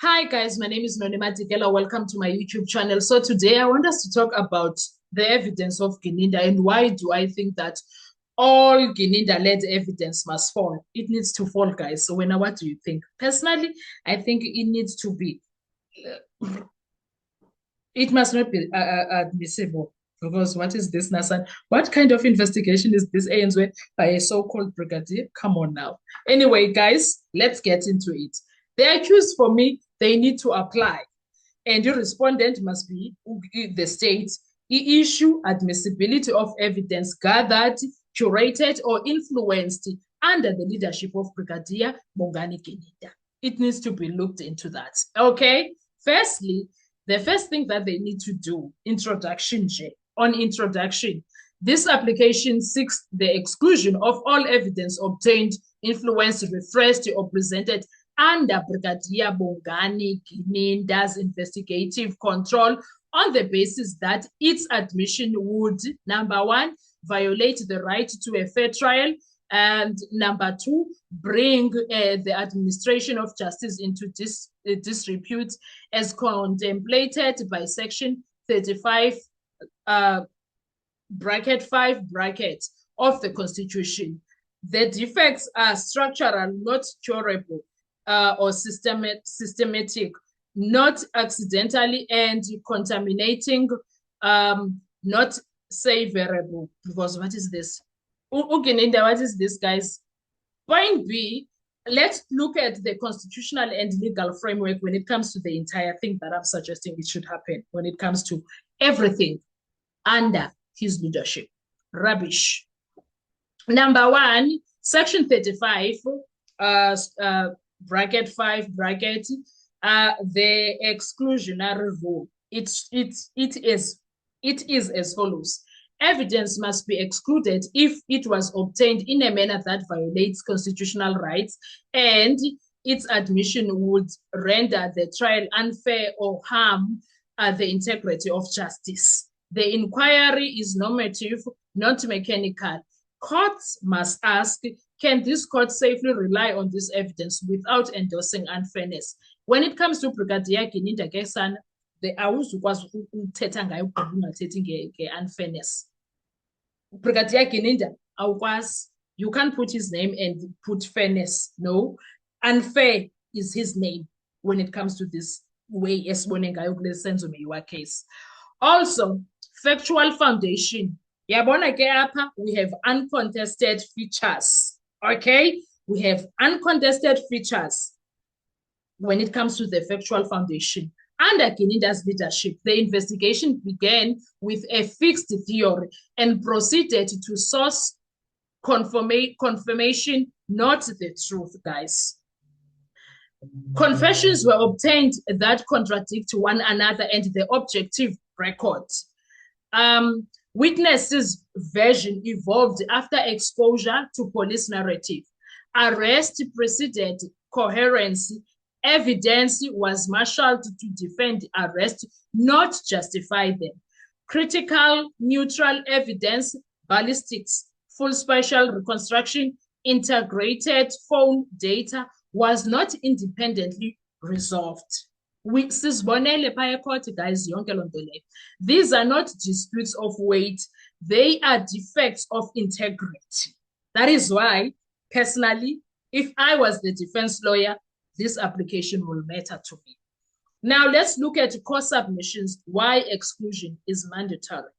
Hi guys, my name is Nonema Tikela. Welcome to my YouTube channel. So today I want us to talk about the evidence of Gininda and why do I think that all Gininda-led evidence must fall. It needs to fall, guys. So what do you think? Personally, I think it needs to be, it must not be admissible. Because what is this, Nasan? What kind of investigation is this ANZ by a so-called brigadier? Come on now. Anyway, guys, let's get into it. The accused, for me, they need to apply. And the respondent must be the state. Issue admissibility of evidence gathered, curated, or influenced under the leadership of Brigadier Bongani Gininda. It needs to be looked into that. Okay? Firstly, the first thing that they need to do, introduction. On introduction, this application seeks the exclusion of all evidence obtained, influenced, refreshed, or presented under Brigadier Bongani Gininda's investigative control on the basis that its admission would, number one, violate the right to a fair trial, and number two, bring the administration of justice into disrepute as contemplated by Section 35, bracket 5, bracket of the Constitution. The defects are structural, not curable, or systematic, not accidentally, and contaminating, not severable. Because what is this? Gininda, what is this, guys? Point B, let's look at the constitutional and legal framework when it comes to the entire thing that I'm suggesting it should happen, when it comes to everything under his leadership. Rubbish. Number one, Section 35, bracket 5, bracket, the exclusionary rule. It is as follows. Evidence must be excluded if it was obtained in a manner that violates constitutional rights and its admission would render the trial unfair or harm the integrity of justice. The inquiry is normative, not mechanical. Courts must ask, can this court safely rely on this evidence without endorsing unfairness? When it comes to Brigadier Gininda Gesana, the awuzukwazi ukuthetha ngayo ungathethi nge-unfairness. Brigadier Gininda, awukwazi. You can't put his name and put fairness. No. Unfair is his name when it comes to this way esibone ngayo kule senzo meyiwa case. Also, factual foundation. Yabona ke apha, we have uncontested features. Okay? We have uncontested features when it comes to the factual foundation. Under Gininda's leadership, the investigation began with a fixed theory and proceeded to source confirmation, not the truth, guys. Confessions were obtained that contradict one another and the objective record. Witnesses' version evolved after exposure to police narrative. Arrest preceded coherence. Evidence was marshaled to defend arrest, not justify them. Critical, neutral evidence, ballistics, full spatial reconstruction, integrated phone data was not independently resolved. These are not disputes of weight. They are defects of integrity. That is why, personally, if I was the defense lawyer, this application will matter to me. Now, let's look at core submissions, why exclusion is mandatory.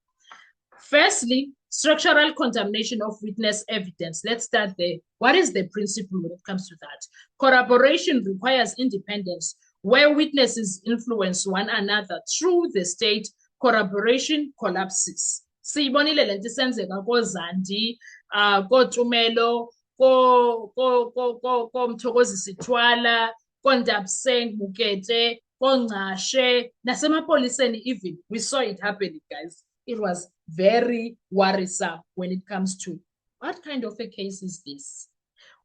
Firstly, structural contamination of witness evidence. Let's start there. What is the principle when it comes to that? Corroboration requires independence. Where witnesses influence one another through the state, corroboration collapses. Siyibonile lento isenzeka koZandi, koTumelo, koMthokozi Sithwala, koNdabseng Mukete, koNgcashe, nasemapoliseni even. We saw it happening, guys. It was very worrisome when it comes to what kind of a case is this?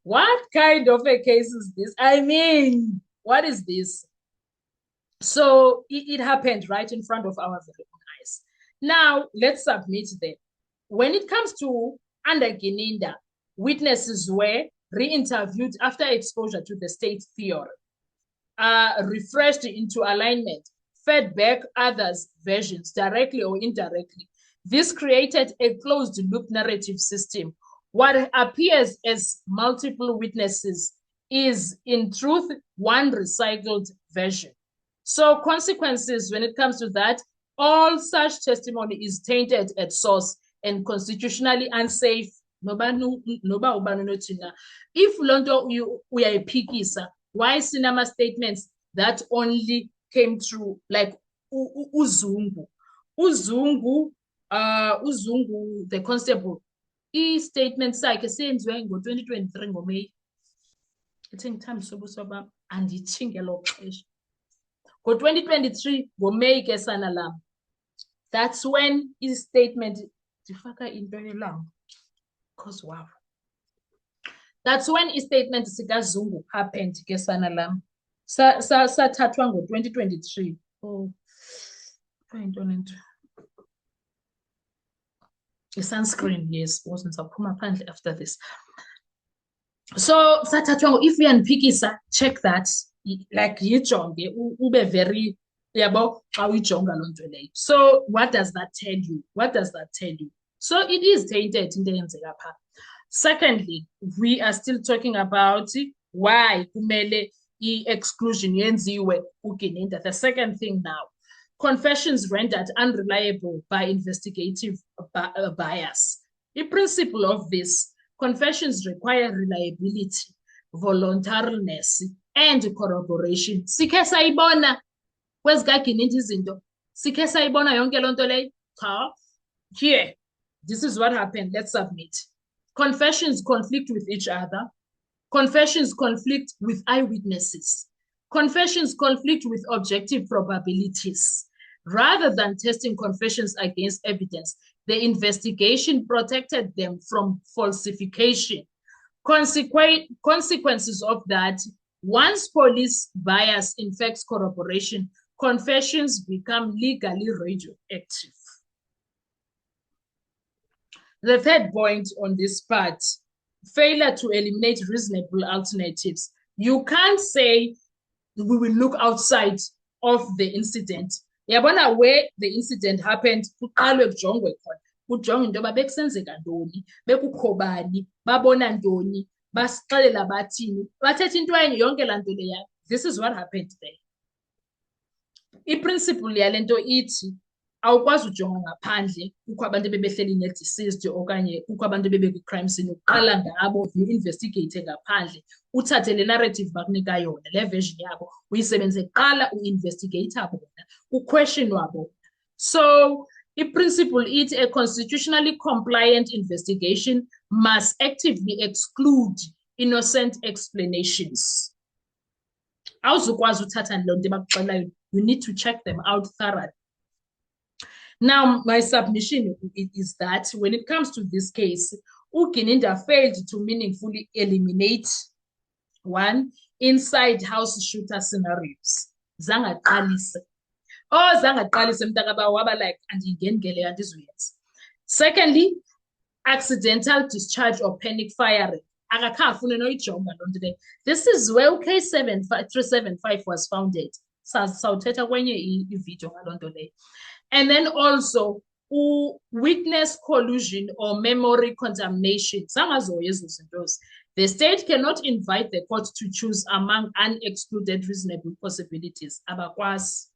What kind of a case is this? I mean, what is this? So it happened right in front of our very eyes. Now, let's submit them. When it comes to under Gininda, witnesses were re-interviewed after exposure to the state theory. refreshed into alignment, fed back others' versions directly or indirectly. This created a closed-loop narrative system. What appears as multiple witnesses is, in truth, one recycled version. So consequences when it comes to that, all such testimony is tainted at source and constitutionally unsafe. If lonto uyayiphikisa, why cinema statements that only came through like Uzungu, the constable, i-statement sakhe senziwe ngo-2023 ngoMeyi. Ethi ngithanda sobuso bami andithi ngelo xesha. Ngo-2023 ngoMeyi ke sana lam. That's when i-statement ndifaka into yelanga because wow. That's when i-statement sikaZungu happened ke sana lam. Sathathwa ngo-2023. Oh, yintoni into? I-sunscreen, yes, because ngizaphuma phandle after this. So sathathwa if uyaniphikisa, check that, like yijonge ube very yabo xa uyijonga loo nto leyo. So what does that tell you? What does that tell you? So it is tainted into eyenzeka pha. Secondly, we are still talking about why kumele i-exclusion yenziwe uGinninda. The second thing now, confessions rendered unreliable by investigative bias. The principle of this, confessions require reliability, voluntariness, and corroboration. Sikhe sayibona kwezikaGinninda izinto. Sikhe sayibona yonke loo nto leyo. Cha. Here, this is what happened. Let's submit. Confessions conflict with each other. Confessions conflict with eyewitnesses. Confessions conflict with objective probabilities. Rather than testing confessions against evidence, the investigation protected them from falsification. Consequences of that, once police bias infects corroboration, confessions become legally radioactive. The third point on this part, failure to eliminate reasonable alternatives. You can't say we will look outside of the incident. Yabona where the incident happened, kuqalwe kujongwe khona. Kujongwe into yoba bekusenzeka ntoni, bekukho bani, babona ntoni, basixelela bathini, bathetha into enye yonke laa nto leya. This is what happened there. I-principle yale nto ithi awukwazi ujonga ngaphandle kukho abantu bebehleli ne-deceased okanye kukho abantu bebekwi-crime scene, uqala ngabo uinvestigate ngaphandle, uthathe le narrative bakunika yona, le version yabo uyisebenzise kuqala uinvestigate bona, uquestionwa bona. So i-principle ithi a constitutionally compliant investigation must actively exclude innocent explanations. Awuzukwazi uthatha loo nto bakuxelayo, you need to check them out thoroughly. Now, my submission is that when it comes to this case, uGinninda failed to meaningfully eliminate one, inside house shooter scenarios. Zangaqalisa. Oh, zangaqalisa mntakaba waba like andingengele andizoyenza. Secondly, accidental discharge or panic firing. Akakafune noyijonga loo nto leyo. This is where K375 was founded. Sawuthetha kwenye i-video ngaloo nto leyo. And then also, witness collusion or memory contamination. The state cannot invite the court to choose among unexcluded reasonable possibilities. Abakwazi.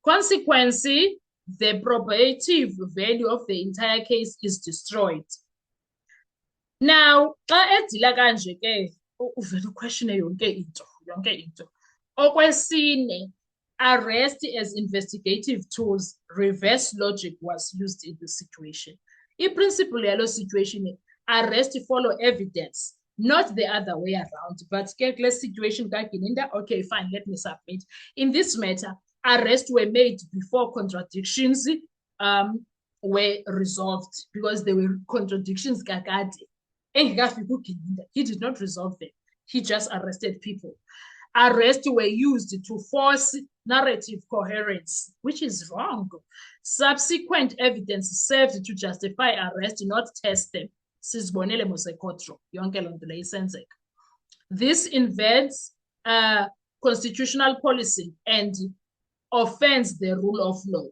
Consequently, the probative value of the entire case is destroyed. Now, xa edila kanje ke uvela uquestione yonke into. Okwesine, arrest as investigative tools, reverse logic was used in the situation. In principle, yalo situation, arrest follow evidence, not the other way around. But less situation, okay, fine, let me submit. In this matter, arrests were made before contradictions were resolved because there were contradictions. He did not resolve them. He just arrested people. Arrests were used to force narrative coherence, which is wrong. Subsequent evidence served to justify arrest, not test them. This inverts constitutional policy and offends the rule of law.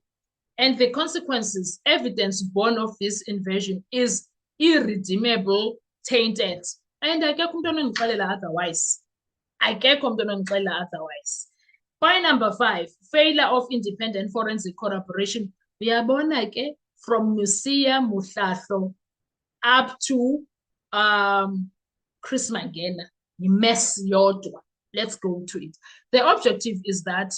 And the consequences, evidence born of this invasion is irredeemable, tainted. And akekho umuntu onongixelela otherwise. Akekho umuntu onongixelela otherwise. Point number 5, failure of independent forensic corroboration. Uyabona ke from Musia Muhlahlo up to Chris Mangena, mess yodwa. Let's go to it. The objective is that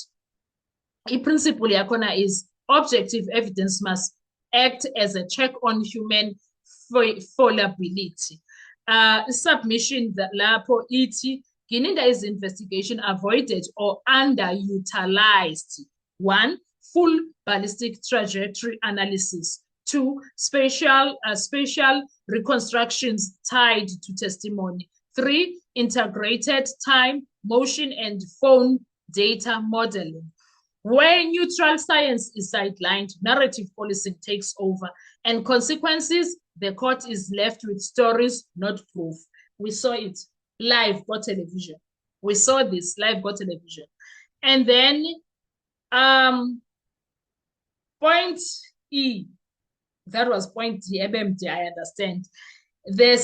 i-principle yakhona is objective evidence must act as a check on human fallibility. Submission that lapho iti Gininda's investigation avoided or underutilized. 1, full ballistic trajectory analysis. 2, spatial reconstructions tied to testimony. 3, integrated time, motion, and phone data modeling. Where neutral science is sidelined, narrative policing takes over, and consequences, the court is left with stories, not proof. We saw it live on television. We saw this live on television. And then point E, that was point D, MMD, I understand. The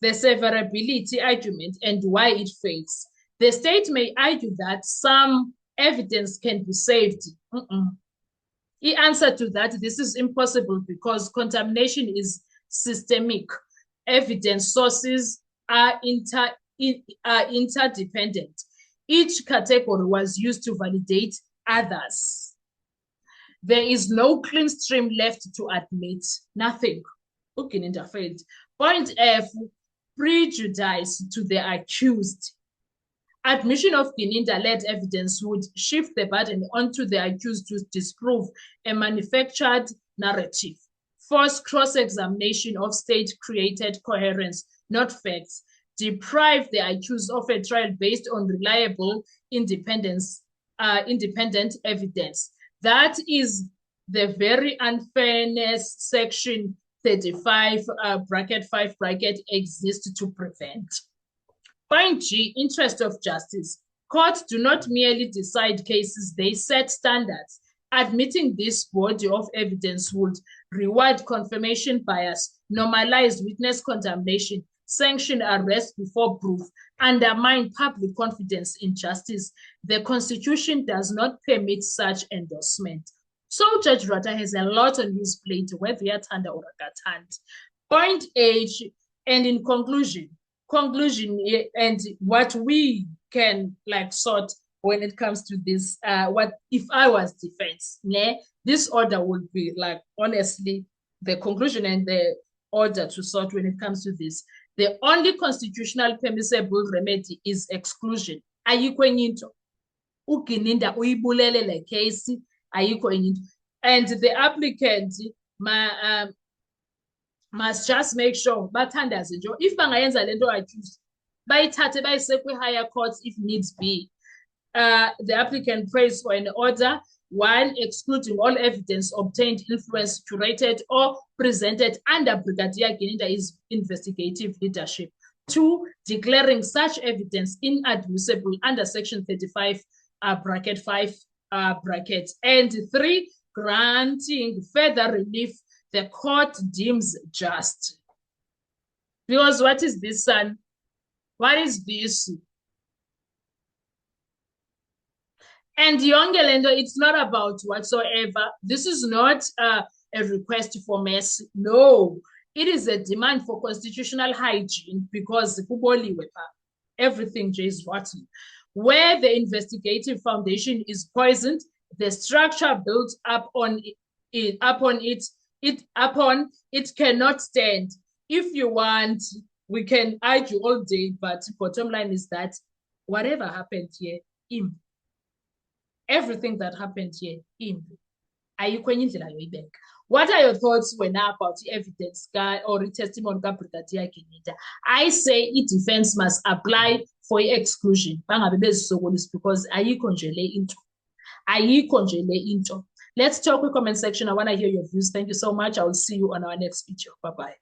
severability argument and why it fails. The state may argue that some evidence can be saved. The answer to that, this is impossible because contamination is systemic. Evidence sources are interdependent. Each category was used to validate others. There is no clean stream left to admit. Nothing. Ugininda failed. Point F, prejudice to the accused. Admission of Gininda-led evidence would shift the burden onto the accused to disprove a manufactured narrative. Force cross-examination of state-created coherence, not facts. Deprive the accused of a trial based on reliable independent evidence. That is the very unfairness section 35 bracket 5 bracket exists to prevent. Point G, interest of justice. Courts do not merely decide cases, they set standards. Admitting this body of evidence would reward confirmation bias, normalize witness condemnation, sanction arrest before proof, undermine public confidence in justice. The Constitution does not permit such endorsement. So Judge Rata has a lot on his plate, whether you're tanda or gathand. Point H, and in conclusion, and what we can like sort when it comes to this, what if I was defense, this order would be like, honestly, the conclusion and the order to sort when it comes to this. The only constitutional permissible remedy is exclusion. Ayikho enye into. Ugininda uyibulele le case, ayikho enye into. And the applicant must just make sure bathandaze nje if bangayenza lento accused bayithathe bayise kwi-higher courts if needs be. The applicant prays for an order, 1, excluding all evidence obtained, influenced, curated, or presented under Brigadier Gininda's investigative leadership. 2, declaring such evidence inadmissible under Section 35 bracket 5 bracket. And 3, granting further relief the court deems just. Because what is this, son? What is this? And Yongelendo, it's not about whatsoever. This is not a request for mercy. No, it is a demand for constitutional hygiene because everything is rotten. Where the investigative foundation is poisoned, the structure built upon it cannot stand. If you want, we can argue all day, but bottom line is that whatever happened here, everything that happened here, what are your thoughts when about the evidence or the testimony of Brigadier Gininda? I say defense must apply for exclusion because let's talk with comment section. I want to hear your views. Thank you so much. I will see you on our next video. Bye-bye.